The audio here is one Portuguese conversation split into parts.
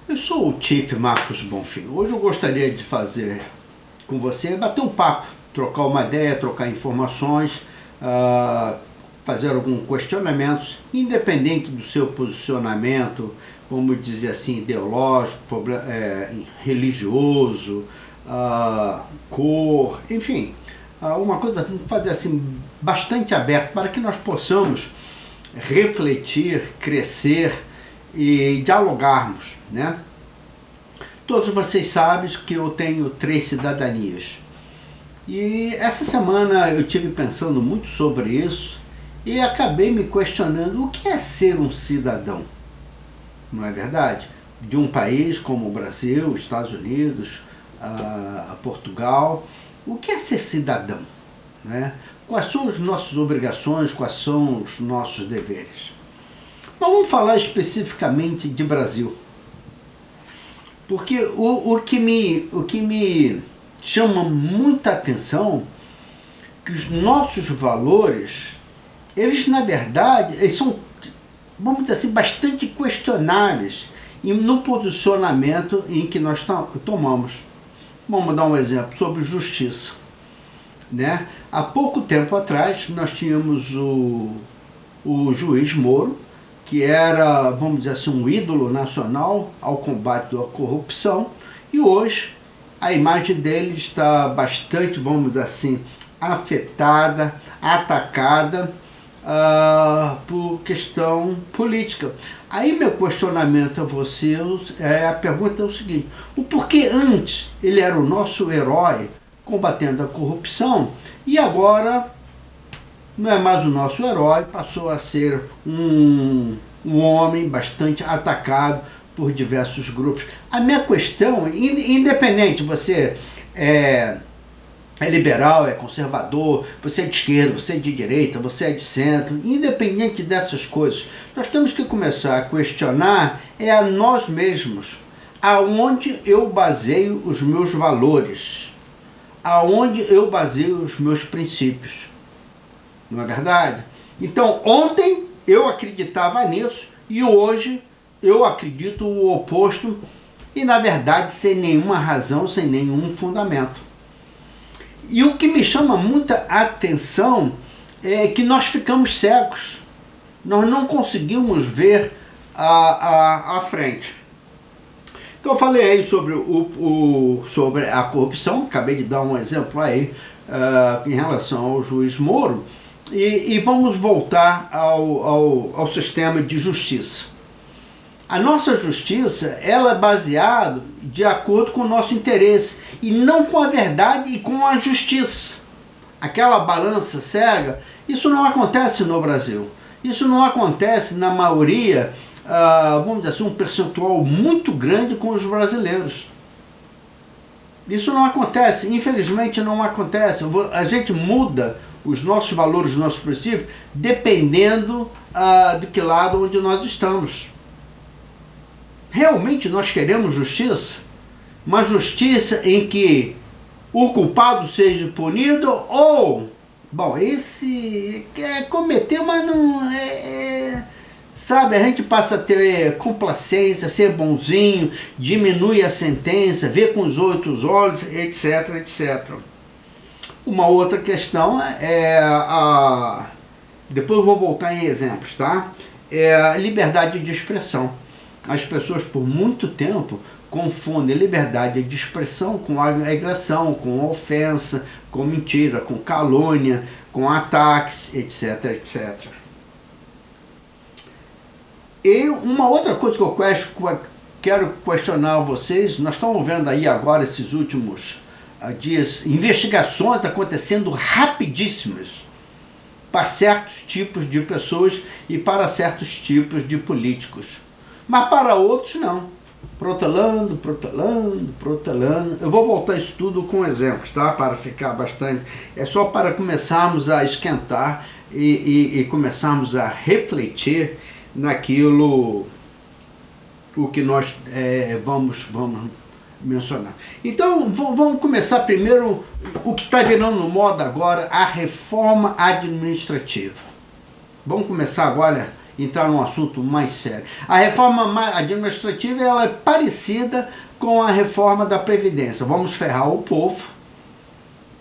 Eu sou o Chief Marcos Bonfim. Hoje eu gostaria de fazer com você, bater um papo, trocar uma ideia, trocar informações, fazer alguns questionamentos, independente do seu posicionamento, vamos dizer assim, ideológico, religioso, cor, enfim, uma coisa, fazer assim, bastante aberta para que nós possamos refletir, crescer e dialogarmos, né? Todos vocês sabem que eu tenho 3 cidadanias. E essa semana eu tive pensando muito sobre isso e acabei me questionando o que é ser um cidadão, não é verdade? De um país como o Brasil, Estados Unidos, Portugal, o que é ser cidadão, né? Quais são as nossas obrigações, quais são os nossos deveres? Mas vamos falar especificamente de Brasil. Porque o que me chama muita atenção é que os nossos valores, eles na verdade, eles são, vamos dizer assim, bastante questionáveis no posicionamento em que nós tomamos. Vamos dar um exemplo sobre justiça, né? Há pouco tempo atrás nós tínhamos o juiz Moro, que era, vamos dizer assim, um ídolo nacional ao combate à corrupção, e hoje a imagem dele está bastante, vamos dizer assim, afetada, atacada por questão política. Aí meu questionamento a você, a pergunta é o seguinte: o porquê antes ele era o nosso herói combatendo a corrupção e agora não é mais o nosso herói, passou a ser um homem bastante atacado por diversos grupos? A minha questão, independente, você é liberal, é conservador, você é de esquerda, você é de direita, você é de centro, independente dessas coisas, nós temos que começar a questionar a nós mesmos, aonde eu baseio os meus valores, aonde eu baseio os meus princípios. Não é verdade? Então, ontem eu acreditava nisso e hoje eu acredito o oposto e, na verdade, sem nenhuma razão, sem nenhum fundamento. E o que me chama muita atenção é que nós ficamos cegos. Nós não conseguimos ver à frente. Então, eu falei aí sobre, sobre a corrupção, acabei de dar um exemplo aí em relação ao juiz Moro. E vamos voltar ao sistema de justiça. A nossa justiça, ela é baseada de acordo com o nosso interesse e não com a verdade e com a justiça. Aquela balança cega, isso não acontece no Brasil. Isso não acontece na maioria, vamos dizer assim, um percentual muito grande com os brasileiros. Isso não acontece, infelizmente não acontece. A gente muda os nossos valores, os nossos princípios, dependendo de que lado onde nós estamos. Realmente nós queremos justiça? Uma justiça em que o culpado seja punido ou, bom, esse cometeu, mas não sabe, a gente passa a ter complacência, ser bonzinho, diminui a sentença, ver com os outros olhos, etc, etc. Uma outra questão depois eu vou voltar em exemplos, tá? É a liberdade de expressão. As pessoas por muito tempo confundem liberdade de expressão com agressão, com ofensa, com mentira, com calúnia, com ataques, etc, etc. E uma outra coisa que eu quero questionar vocês, nós estamos vendo aí agora esses últimos dias, investigações acontecendo rapidíssimas para certos tipos de pessoas e para certos tipos de políticos. Mas para outros não. Protelando. Eu vou voltar isso tudo com exemplos, tá? Para ficar bastante... É só para começarmos a esquentar e começarmos a refletir naquilo o que nós vamos mencionar. Então, vamos começar primeiro o que está virando moda agora, a reforma administrativa. Vamos começar agora entrar num assunto mais sério. A reforma administrativa ela é parecida com a reforma da Previdência. Vamos ferrar o povo.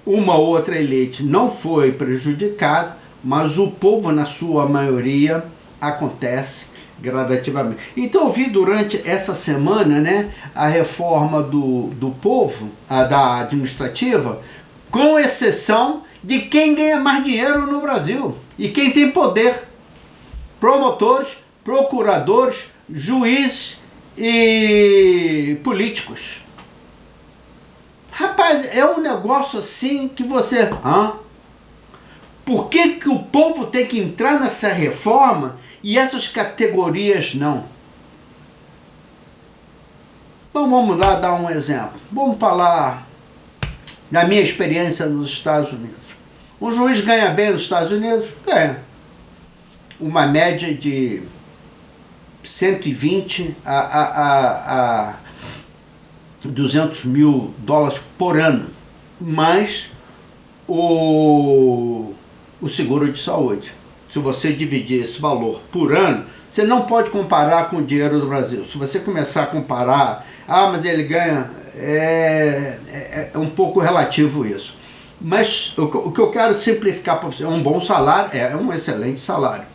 Uma ou outra elite não foi prejudicada, mas o povo, na sua maioria, acontece gradativamente. Então eu vi durante essa semana, né, a reforma do povo, da administrativa, com exceção de quem ganha mais dinheiro no Brasil e quem tem poder. Promotores, procuradores, juízes e políticos. Rapaz, é um negócio assim que você... Por que o povo tem que entrar nessa reforma e essas categorias não? Então vamos lá dar um exemplo. Vamos falar da minha experiência nos Estados Unidos. Um juiz ganha bem nos Estados Unidos? Ganha. Uma média de 120 a 200 mil dólares por ano, mais o seguro de saúde. Se você dividir esse valor por ano, você não pode comparar com o dinheiro do Brasil. Se você começar a comparar, mas ele ganha, é um pouco relativo isso. Mas o que eu quero simplificar para você, é um bom salário, é um excelente salário.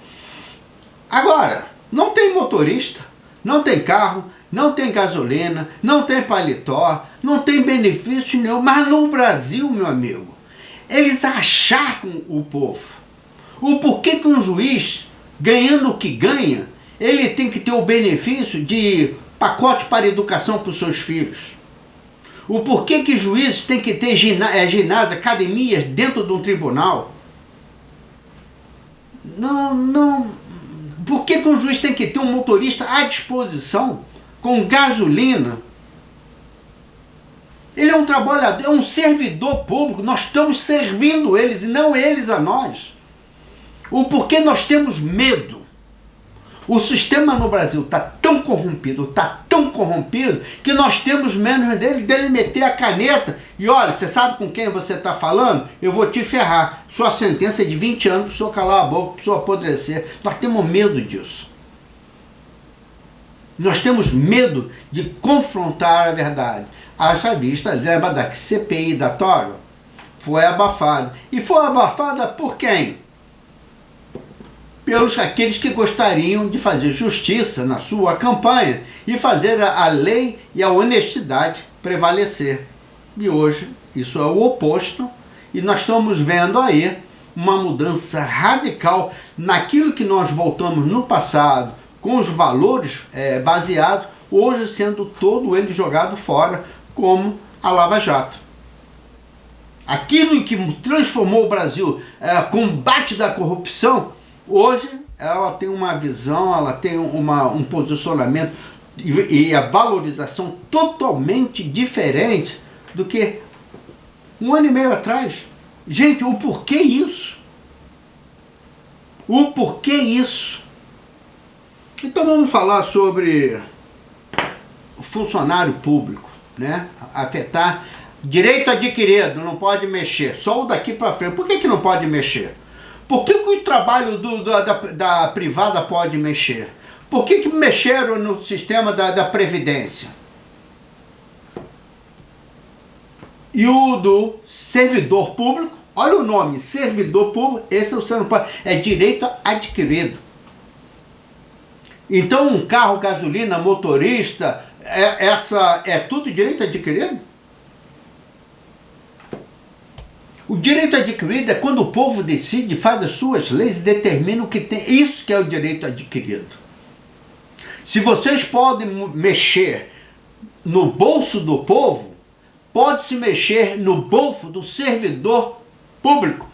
Agora, não tem motorista, não tem carro, não tem gasolina, não tem paletó, não tem benefício nenhum. Mas no Brasil, meu amigo, eles achacam o povo. O porquê que um juiz, ganhando o que ganha, ele tem que ter o benefício de pacote para educação para os seus filhos. O porquê que juízes têm que ter ginásio, academias dentro de um tribunal. Não. Por que um juiz tem que ter um motorista à disposição, com gasolina? Ele é um trabalhador, é um servidor público, nós estamos servindo eles e não eles a nós. O porquê nós temos medo? O sistema no Brasil está tão corrompido, que nós temos medo dele meter a caneta e olha, você sabe com quem você está falando? Eu vou te ferrar. Sua sentença é de 20 anos para o senhor calar a boca, para o senhor apodrecer. Nós temos medo disso. Nós temos medo de confrontar a verdade. Haja vista, lembra da CPI da toga? Foi abafada. E foi abafada por quem? Pelos aqueles que gostariam de fazer justiça na sua campanha e fazer a lei e a honestidade prevalecer. E hoje isso é o oposto e nós estamos vendo aí uma mudança radical naquilo que nós voltamos no passado com os valores baseados, hoje sendo todo ele jogado fora como a Lava Jato. Aquilo em que transformou o Brasil, combate da corrupção, hoje ela tem uma visão, ela tem um posicionamento e a valorização totalmente diferente do que um ano e meio atrás. Gente, o porquê isso? O porquê isso? Então vamos falar sobre o funcionário público, né? Afetar direito adquirido, não pode mexer, só o daqui para frente. Por que não pode mexer? Por que o trabalho da privada pode mexer? Por que mexeram no sistema da Previdência? E o do servidor público, olha o nome, servidor público, esse você não pode, é direito adquirido. Então um carro, gasolina, motorista, é tudo direito adquirido? O direito adquirido é quando o povo decide, faz as suas leis e determina o que tem. Isso que é o direito adquirido. Se vocês podem mexer no bolso do povo, pode-se mexer no bolso do servidor público.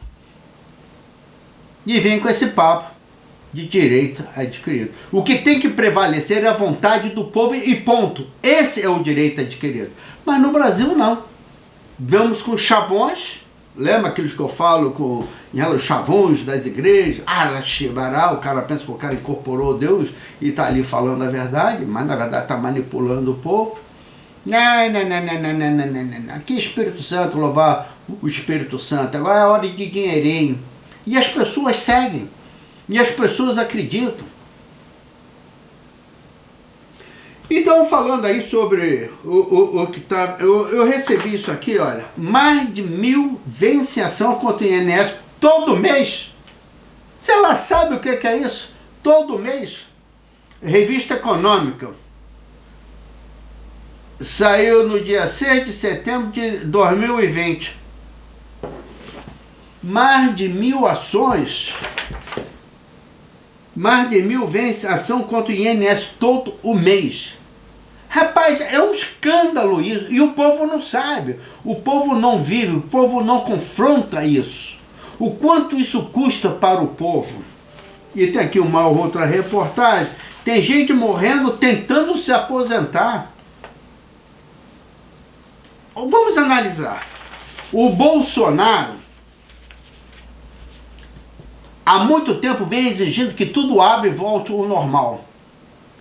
E vem com esse papo de direito adquirido. O que tem que prevalecer é a vontade do povo e ponto. Esse é o direito adquirido. Mas no Brasil não. Vamos com chavões. Lembra aqueles que eu falo os chavões das igrejas? O cara pensa que o cara incorporou Deus e está ali falando a verdade, mas na verdade está manipulando o povo. Não. Aqui Espírito Santo, louvar o Espírito Santo. Agora é hora de dinheirinho. E as pessoas seguem. E as pessoas acreditam. Então, falando aí sobre o que tá... Eu recebi isso aqui, olha. Mais de 1.000 vence ação contra o INSS todo mês. Você lá sabe o que é isso? Todo mês. Revista Econômica. Saiu no dia 6 de setembro de 2020. Mais de 1.000 ações. Mais de 1.000 vence ação contra o INSS todo o mês. Rapaz, é um escândalo isso. E o povo não sabe. O povo não vive, o povo não confronta isso. O quanto isso custa para o povo. E tem aqui uma outra reportagem. Tem gente morrendo tentando se aposentar. Vamos analisar. O Bolsonaro há muito tempo vem exigindo que tudo abra e volte ao normal.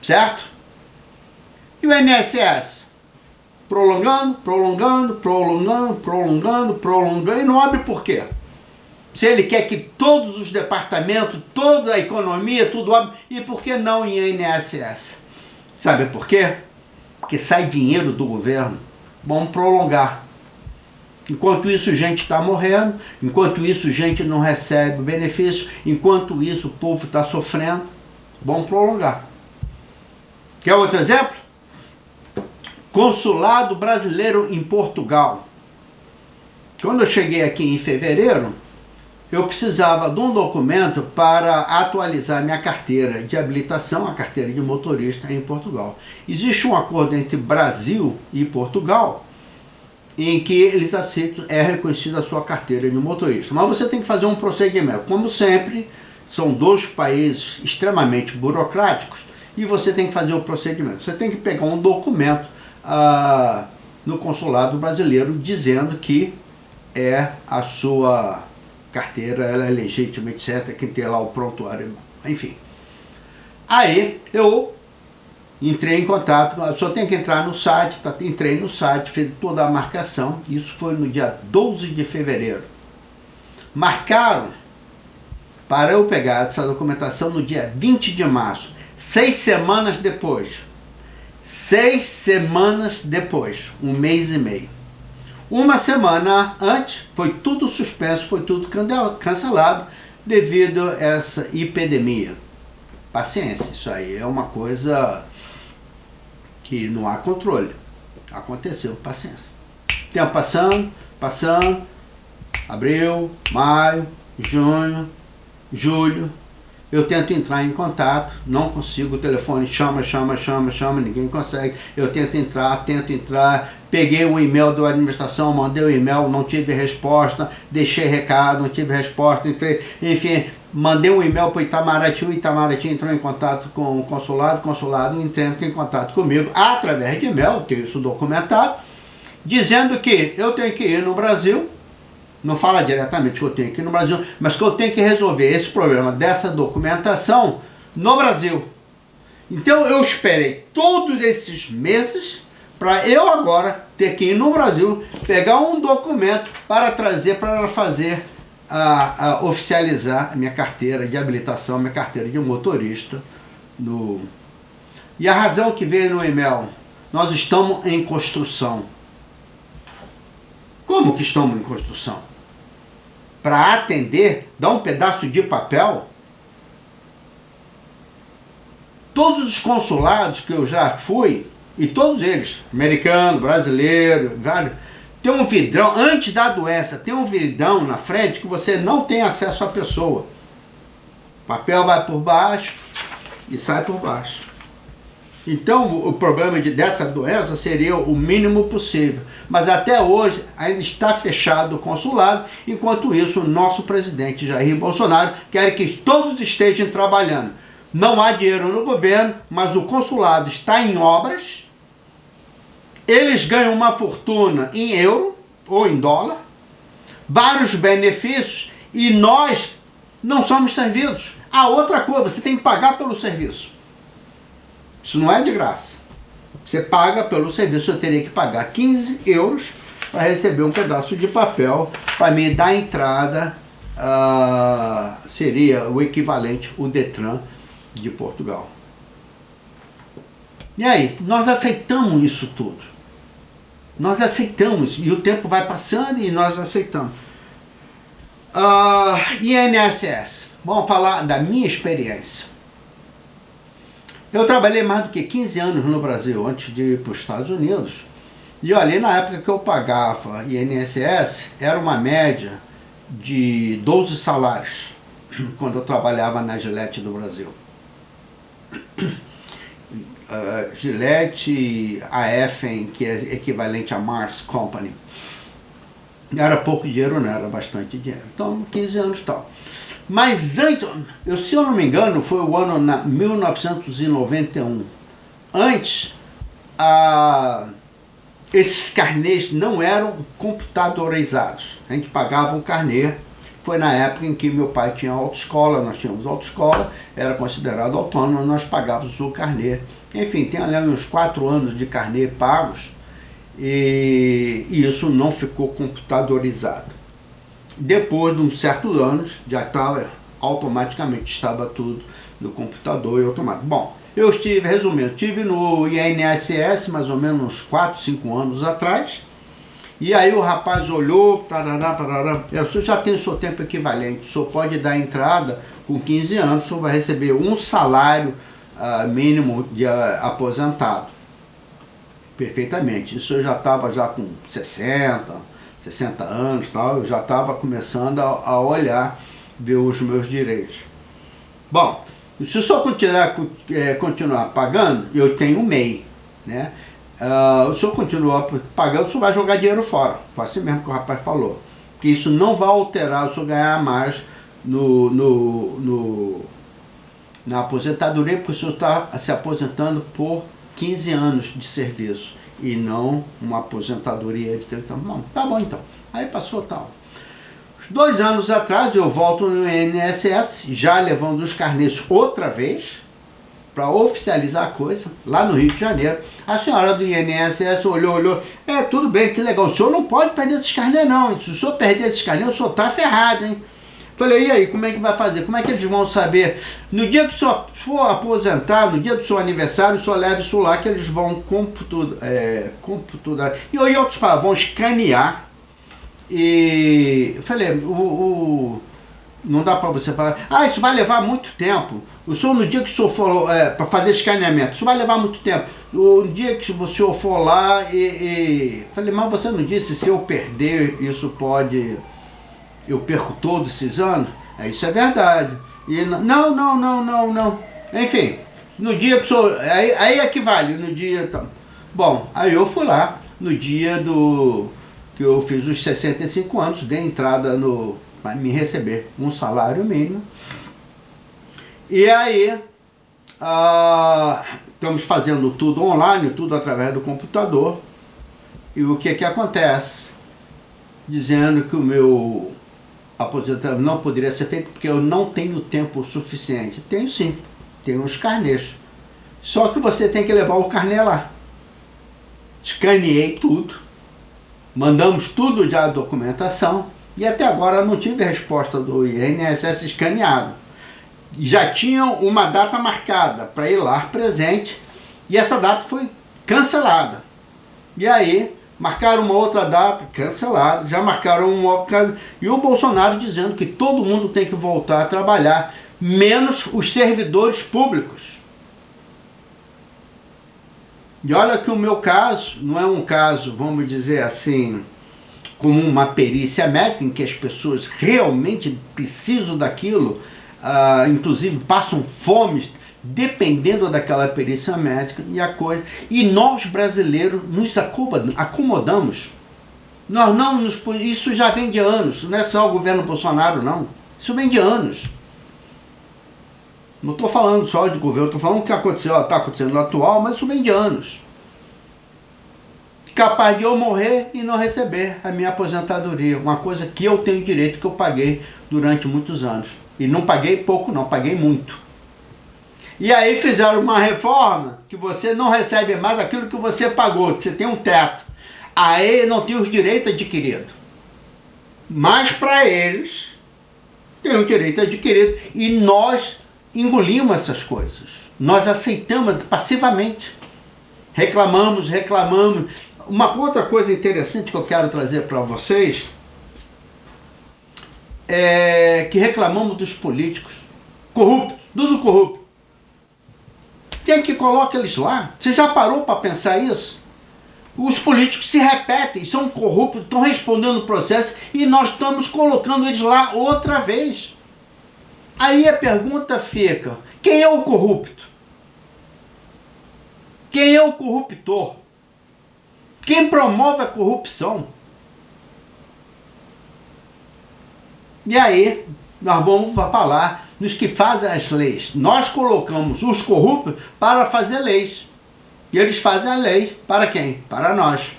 Certo? E o INSS? Prolongando, e não abre por quê? Se ele quer que todos os departamentos, toda a economia, tudo abre, e por que não em INSS? Sabe por quê? Porque sai dinheiro do governo. Vamos prolongar. Enquanto isso, gente está morrendo, enquanto isso, gente não recebe benefício, enquanto isso, o povo está sofrendo, vamos prolongar. Quer outro exemplo? Consulado brasileiro em Portugal. Quando eu cheguei aqui em fevereiro, eu precisava de um documento para atualizar minha carteira de habilitação, a carteira de motorista em Portugal. Existe um acordo entre Brasil e Portugal, em que eles aceitam, é reconhecida a sua carteira de motorista. Mas você tem que fazer um procedimento. Como sempre, são dois países extremamente burocráticos e você tem que fazer o procedimento. Você tem que pegar um documento no consulado brasileiro dizendo que a sua carteira ela é legítima, etc. Que tem lá o prontuário, enfim. Aí eu entrei em contato, só tem que entrar no site, entrei no site, fiz toda a marcação, isso foi no dia 12 de fevereiro. Marcaram para eu pegar essa documentação no dia 20 de março, 6 semanas depois. 6 semanas depois, 1 mês e meio. Uma semana antes, foi tudo suspenso, foi tudo cancelado devido a essa epidemia. Paciência, isso aí é uma coisa que não há controle. Aconteceu, paciência. Tempo passando, abril, maio, junho, julho. Eu tento entrar em contato, não consigo, o telefone chama, ninguém consegue. Eu tento entrar, peguei o e-mail da administração, mandei o e-mail, não tive resposta, deixei recado, não tive resposta, enfim, mandei um e-mail para o Itamaraty, o Itamaraty entrou em contato com o consulado entrou em contato comigo, através de e-mail, tenho isso documentado, dizendo que eu tenho que ir no Brasil. Não fala diretamente que eu tenho aqui no Brasil, mas que eu tenho que resolver esse problema dessa documentação no Brasil. Então eu esperei todos esses meses para eu agora ter que ir no Brasil, pegar um documento para trazer, para fazer, oficializar a minha carteira de habilitação, minha carteira de motorista. E a razão que veio no e-mail, nós estamos em construção. Como que estamos em construção? Para atender, dar um pedaço de papel. Todos os consulados que eu já fui, e todos eles, americano, brasileiro, vários, tem um vidrão, antes da doença, tem um vidrão na frente que você não tem acesso à pessoa. O papel vai por baixo e sai por baixo. Então, o problema dessa doença seria o mínimo possível. Mas até hoje ainda está fechado o consulado, enquanto isso o nosso presidente Jair Bolsonaro quer que todos estejam trabalhando. Não há dinheiro no governo, mas o consulado está em obras, eles ganham uma fortuna em euro ou em dólar, vários benefícios, e nós não somos servidos. A outra coisa, você tem que pagar pelo serviço. Isso não é de graça. Você paga pelo serviço, eu teria que pagar 15 euros para receber um pedaço de papel para me dar entrada, seria o equivalente, o Detran de Portugal. E aí, nós aceitamos isso tudo. Nós aceitamos, e o tempo vai passando e nós aceitamos. INSS, vamos falar da minha experiência. Eu trabalhei mais do que 15 anos no Brasil, antes de ir para os Estados Unidos. E ali na época que eu pagava INSS, era uma média de 12 salários, quando eu trabalhava na Gillette do Brasil. Gillette, a Effen, que é equivalente a Mars Company. Era pouco dinheiro, não era bastante dinheiro. Então, 15 anos e tal. Mas antes, se eu não me engano, foi o ano 1991. Antes, esses carnês não eram computadorizados. A gente pagava um carnê. Foi na época em que meu pai tinha autoescola, nós tínhamos autoescola, era considerado autônomo, nós pagávamos o carnê. Enfim, tem ali uns 4 anos de carnê pagos e isso não ficou computadorizado. Depois de uns certos anos, já estava, automaticamente estava tudo no computador e automático. Bom, eu estive, resumindo, estive no INSS mais ou menos uns 4, 5 anos atrás. E aí o rapaz olhou, tarará, o senhor já tem o seu tempo equivalente, o senhor pode dar entrada com 15 anos, o senhor vai receber um salário mínimo de aposentado. Perfeitamente. Isso eu já estava já com 60 anos, tal, eu já estava começando a olhar, ver os meus direitos. Bom, se o senhor continuar pagando, eu tenho um MEI, né? O senhor continua pagando, o senhor vai jogar dinheiro fora. Foi assim mesmo que o rapaz falou. Que isso não vai alterar o senhor ganhar mais na aposentadoria, porque o senhor está se aposentando por 15 anos de serviço e não uma aposentadoria de 30 anos. Não, tá bom então. Aí passou tal. 2 anos atrás eu volto no INSS, já levando os carnês outra vez, para oficializar a coisa, lá no Rio de Janeiro. A senhora do INSS olhou, tudo bem, que legal, o senhor não pode perder esses carnês não, se o senhor perder esses carnês, o senhor está ferrado, hein? Falei, e aí, como é que vai fazer? Como é que eles vão saber? No dia que o senhor for aposentar, no dia do seu aniversário, o senhor leva isso lá, que eles vão computar. E outros falam, vão escanear. E eu falei, não dá para você falar, isso vai levar muito tempo. O senhor, no dia que o senhor for para fazer escaneamento, isso vai levar muito tempo. O dia que o senhor for lá falei, mas você não disse se eu perder, isso pode... Eu perco todos esses anos? Isso é verdade. E não. Enfim, no dia que o senhor... Aí equivale, no dia... Então. Bom, aí eu fui lá, no dia que eu fiz os 65 anos, dei entrada para me receber um salário mínimo. E aí, estamos fazendo tudo online, tudo através do computador. E o que acontece? Dizendo que o meu aposentamento não poderia ser feito porque eu não tenho tempo suficiente. Tenho sim, tenho os carnês. Só que você tem que levar o carnê lá. Escaneei tudo, mandamos tudo já a documentação e até agora não tive resposta do INSS escaneado. Já tinham uma data marcada para ir lá presente e essa data foi cancelada. E aí marcaram uma outra data, cancelada, já marcaram uma outra, e o Bolsonaro dizendo que todo mundo tem que voltar a trabalhar, menos os servidores públicos. E olha que o meu caso não é um caso, vamos dizer assim, como uma perícia médica, em que as pessoas realmente precisam daquilo, inclusive passam fome, dependendo daquela perícia médica e a coisa. E nós brasileiros nos acomodamos. Nós não nos, isso já vem de anos, não é só o governo Bolsonaro, não. Isso vem de anos. Não estou falando só de governo, estou falando o que aconteceu, está acontecendo no atual, mas isso vem de anos. Capaz de eu morrer e não receber a minha aposentadoria, uma coisa que eu tenho direito, que eu paguei durante muitos anos. E não paguei pouco não, paguei muito. E aí fizeram uma reforma que você não recebe mais aquilo que você pagou, que você tem um teto. Aí não tem os direitos adquiridos. Mas para eles, tem o direito adquirido. E nós engolimos essas coisas. Nós aceitamos passivamente. Reclamamos. Uma outra coisa interessante que eu quero trazer para vocês é que reclamamos dos políticos corruptos, tudo corrupto. Quem que coloca eles lá? Você já parou para pensar isso? Os políticos se repetem, são corruptos, estão respondendo o processo e nós estamos colocando eles lá outra vez. Aí a pergunta fica, quem é o corrupto? Quem é o corruptor? Quem promove a corrupção? E aí, nós vamos falar nos que fazem as leis. Nós colocamos os corruptos para fazer leis. E eles fazem a lei para quem? Para nós.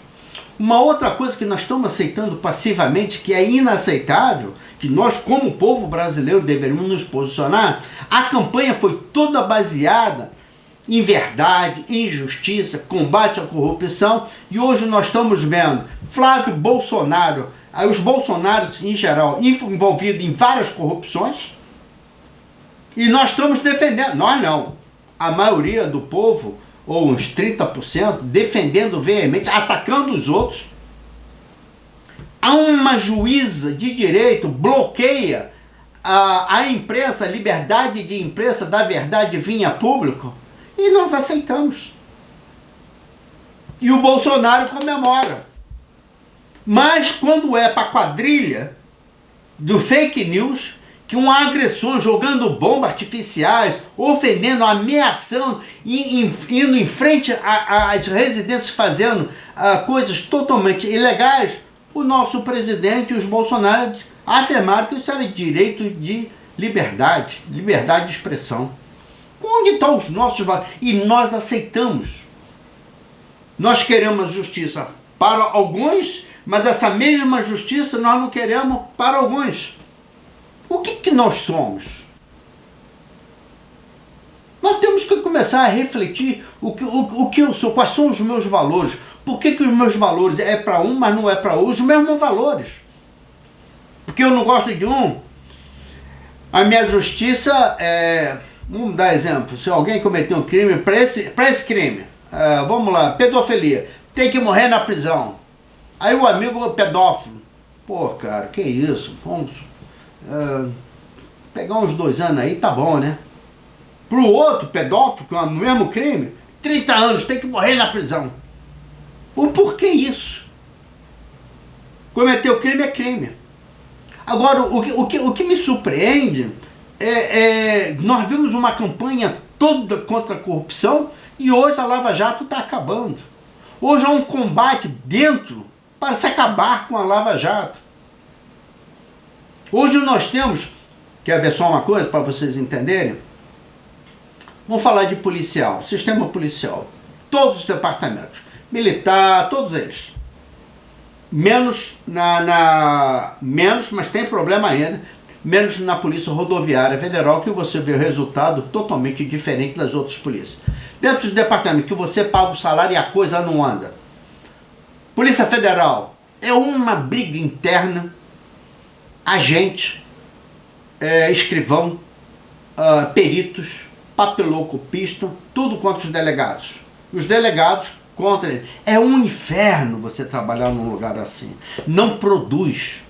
Uma outra coisa que nós estamos aceitando passivamente, que é inaceitável, que nós como povo brasileiro deveríamos nos posicionar, a campanha foi toda baseada em verdade, em justiça, combate à corrupção, e hoje nós estamos vendo Flávio Bolsonaro, os bolsonaros em geral envolvidos em várias corrupções, e nós estamos defendendo, nós não, a maioria do povo, ou uns 30%, defendendo veemente, atacando os outros. Há uma juíza de direito bloqueia a imprensa, a liberdade de imprensa da verdade vir a público, e nós aceitamos. E o Bolsonaro comemora. Mas quando é para a quadrilha do fake news, que um agressor jogando bombas artificiais, ofendendo, ameaçando, indo em frente às residências fazendo coisas totalmente ilegais, o nosso presidente e os bolsonaros afirmaram que isso era direito de liberdade de expressão. Onde estão os nossos valores? E nós aceitamos. Nós queremos justiça para alguns, mas essa mesma justiça nós não queremos para alguns. O que nós somos? Nós temos que começar a refletir o que eu sou, quais são os meus valores. Por que os meus valores é para um, mas não é para outro? Os mesmos valores. Porque eu não gosto de um, a minha justiça é... Vamos dar exemplo, se alguém cometeu um crime, para esse crime, vamos lá, pedofilia, tem que morrer na prisão. Aí o amigo pedófilo, pô cara, que isso, vamos pegar uns 2 anos aí, tá bom, né? Pro outro pedófilo, com o mesmo crime, 30 anos, tem que morrer na prisão. O porquê isso? Cometer o crime é crime. Agora, o que me surpreende nós vimos uma campanha toda contra a corrupção e hoje a Lava Jato está acabando. Hoje há um combate dentro para se acabar com a Lava Jato. Hoje nós temos, quer ver só uma coisa para vocês entenderem? Vamos falar de policial, sistema policial, todos os departamentos, militar, todos eles. Menos mas tem problema ainda, menos na Polícia Rodoviária Federal, que você vê o resultado totalmente diferente das outras polícias. Dentro dos departamentos que você paga o salário e a coisa não anda. Polícia Federal é uma briga interna, agente, escrivão, peritos, papilocopista, tudo contra os delegados. Os delegados contra eles. É um inferno você trabalhar num lugar assim. Não produz.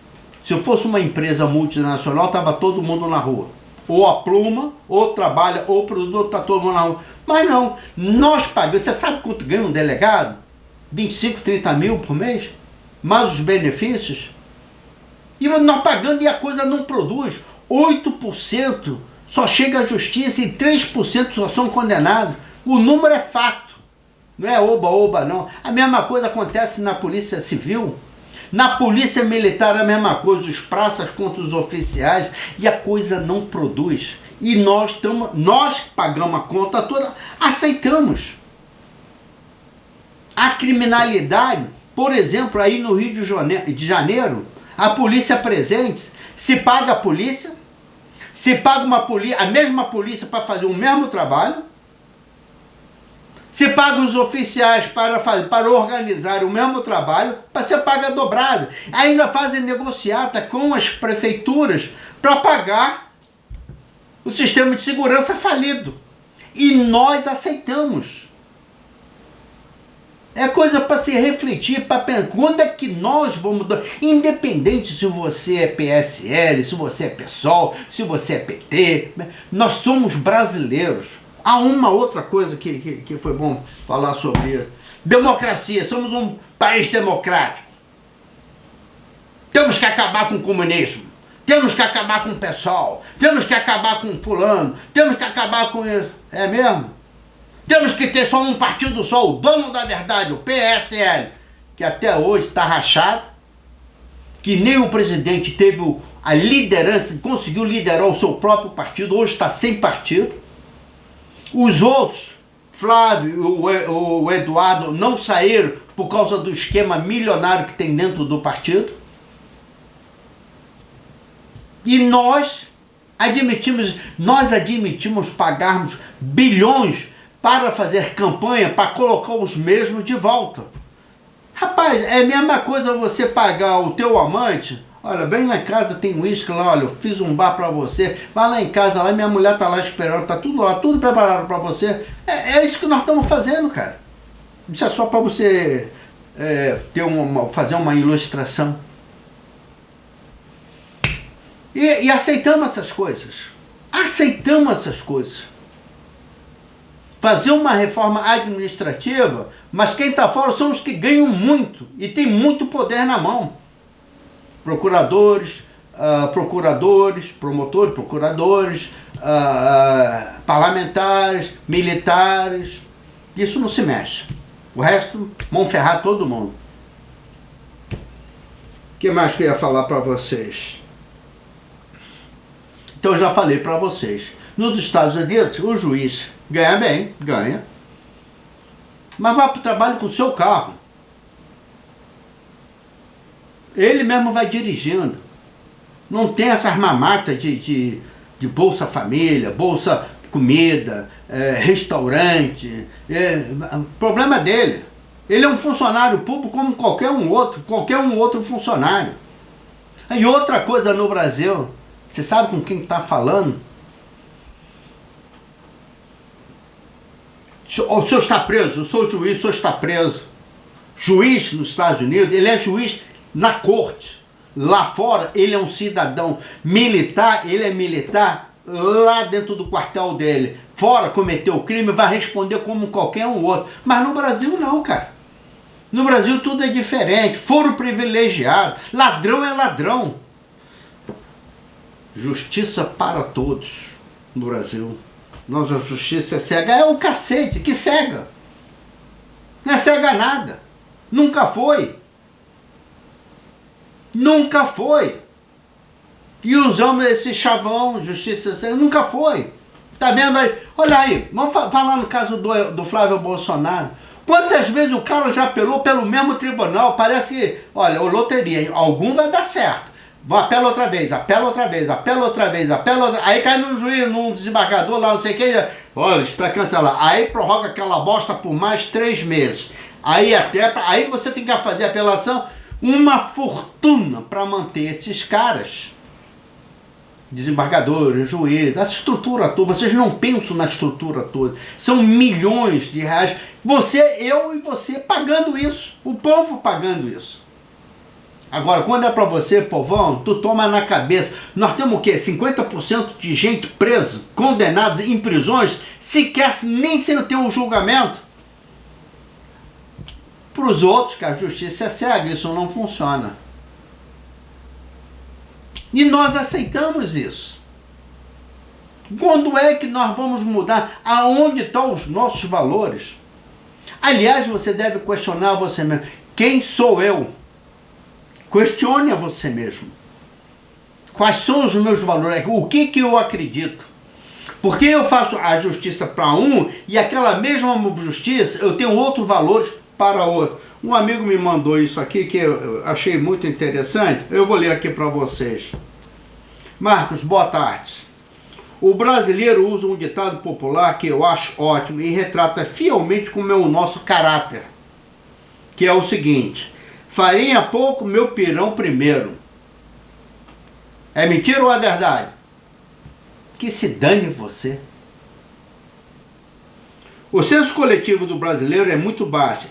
Se eu fosse uma empresa multinacional, estava todo mundo na rua. Ou a pluma, ou trabalha, ou o produto, está todo mundo na rua. Mas não, nós pagamos. Você sabe quanto ganha um delegado? 25, 30 mil por mês? Mais os benefícios? E nós pagando e a coisa não produz. 8% só chega à justiça e 3% só são condenados. O número é fato. Não é oba-oba, não. A mesma coisa acontece na Polícia Civil. Na Polícia Militar a mesma coisa, os praças contra os oficiais, e a coisa não produz. E nós que pagamos a conta toda, aceitamos. A criminalidade, por exemplo, aí no Rio de Janeiro, a polícia presente, se paga a polícia, se paga a mesma polícia para fazer o mesmo trabalho, se paga os oficiais para organizar o mesmo trabalho, você paga dobrado. Ainda fazem negociata com as prefeituras para pagar o sistema de segurança falido. E nós aceitamos. É coisa para se refletir, para pensar, quando é que nós vamos mudar? Independente se você é PSL, se você é PSOL, se você é PT, nós somos brasileiros. Há uma outra coisa que foi bom falar sobre isso. Democracia, somos um país democrático. Temos que acabar com o comunismo. Temos que acabar com o PSOL. Temos que acabar com o fulano. Temos que acabar com isso. É mesmo? Temos que ter só um partido só, o dono da verdade, o PSL, que até hoje está rachado, que nem o presidente teve a liderança, conseguiu liderar o seu próprio partido, hoje está sem partido. Os outros, Flávio e o Eduardo, não saíram por causa do esquema milionário que tem dentro do partido. E nós admitimos pagarmos bilhões para fazer campanha, para colocar os mesmos de volta. Rapaz, é a mesma coisa você pagar o teu amante. Olha, vem lá em casa, tem uísque lá, olha, eu fiz um bar para você. Vai lá em casa, lá minha mulher tá lá esperando, tá tudo lá, tudo preparado para você. É isso que nós estamos fazendo, cara. Isso é só para você fazer uma ilustração. E aceitamos essas coisas. Aceitamos essas coisas. Fazer uma reforma administrativa, mas quem está fora são os que ganham muito e tem muito poder na mão. Procuradores, promotores, procuradores, parlamentares, militares. Isso não se mexe. O resto, vão ferrar todo mundo. O que mais que eu ia falar para vocês? Então eu já falei para vocês. Nos Estados Unidos, o juiz ganha bem, ganha, mas vai para o trabalho com o seu carro. Ele mesmo vai dirigindo. Não tem essas mamatas de Bolsa Família, Bolsa Comida, restaurante. O problema é dele. Ele é um funcionário público como qualquer um outro funcionário. E outra coisa no Brasil, você sabe com quem está falando? O senhor está preso, eu sou juiz, o senhor está preso. Juiz nos Estados Unidos, ele é juiz na corte. Lá fora, ele é um cidadão militar, ele é militar lá dentro do quartel dele. Fora, cometeu o crime, vai responder como qualquer um outro. Mas no Brasil não, cara. No Brasil tudo é diferente, foro privilegiado, ladrão é ladrão. Justiça para todos no Brasil. Nossa justiça é cega. É o cacete, que cega. Não é cega nada. Nunca foi. Nunca foi. E usamos esse chavão, justiça cega, nunca foi. Tá vendo aí? Olha aí, vamos falar no caso do Flávio Bolsonaro. Quantas vezes o cara já apelou pelo mesmo tribunal? Parece que, olha, loteria, algum vai dar certo. Apela outra vez, apela outra vez, apela outra vez, apela outra vez. Aí cai no juiz, num desembargador lá, não sei o que. Olha, está cancelado. Aí prorroga aquela bosta por mais 3 meses. Aí você tem que fazer apelação, uma fortuna para manter esses caras. Desembargadores, juízes, essa estrutura toda. Vocês não pensam na estrutura toda. São milhões de reais. Eu e você pagando isso. O povo pagando isso. Agora, quando é para você, povão, tu toma na cabeça. Nós temos o quê? 50% de gente presa, condenados em prisões, sequer nem sem ter um julgamento. Para os outros, que a justiça é cega, isso não funciona. E nós aceitamos isso. Quando é que nós vamos mudar? Aonde estão os nossos valores? Aliás, você deve questionar você mesmo. Quem sou eu? Questione a você mesmo. Quais são os meus valores? O que eu acredito? Porque eu faço a justiça para um e aquela mesma justiça eu tenho outros valores para outro. Um amigo me mandou isso aqui que eu achei muito interessante. Eu vou ler aqui para vocês. Marcos, boa tarde. O brasileiro usa um ditado popular que eu acho ótimo e retrata fielmente como é o nosso caráter. Que é o seguinte: farinha pouco, meu pirão primeiro. É mentira ou é verdade? Que se dane você. O senso coletivo do brasileiro é muito baixo.